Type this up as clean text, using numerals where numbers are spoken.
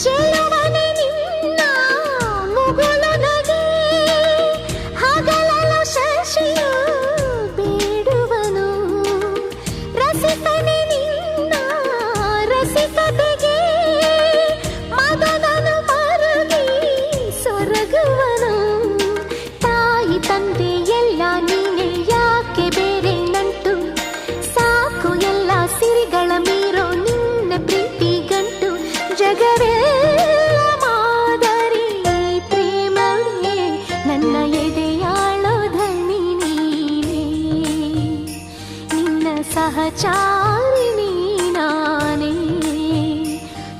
ಚೆಲುವನೆ ನಿನ್ನ ಮುಗುಳು ನಗೆ ಹಗಲಲು ಶಶಿಯು ಬೇಡುವನು ರಸಿಕನೆ ನಿನ್ನ ರಸಿಕತೆಗೆ ಮದನನು ಮರುಗಿ ಸೊರಗುವನು ತಾಯಿ ತಂದೆ ಎಲ್ಲ ನೀನೆ ಯಾಕೆ ಬೇರೆ ನಂಟು ಸಾಕು ಎಲ್ಲ ಸಿರಿಗಳ ಮೀರೋ ನಿನ್ನ ಪ್ರೀತಿ ಗಂಟು ಜಗವೆಲ್ಲ ಮಾದರಿ ಪ್ರೇಮವೇ ನನ್ನ ಎದೆಯಾಳೋ ಧನಿ ನೀನೇ ನಿನ್ನ ಸಹಚಾರ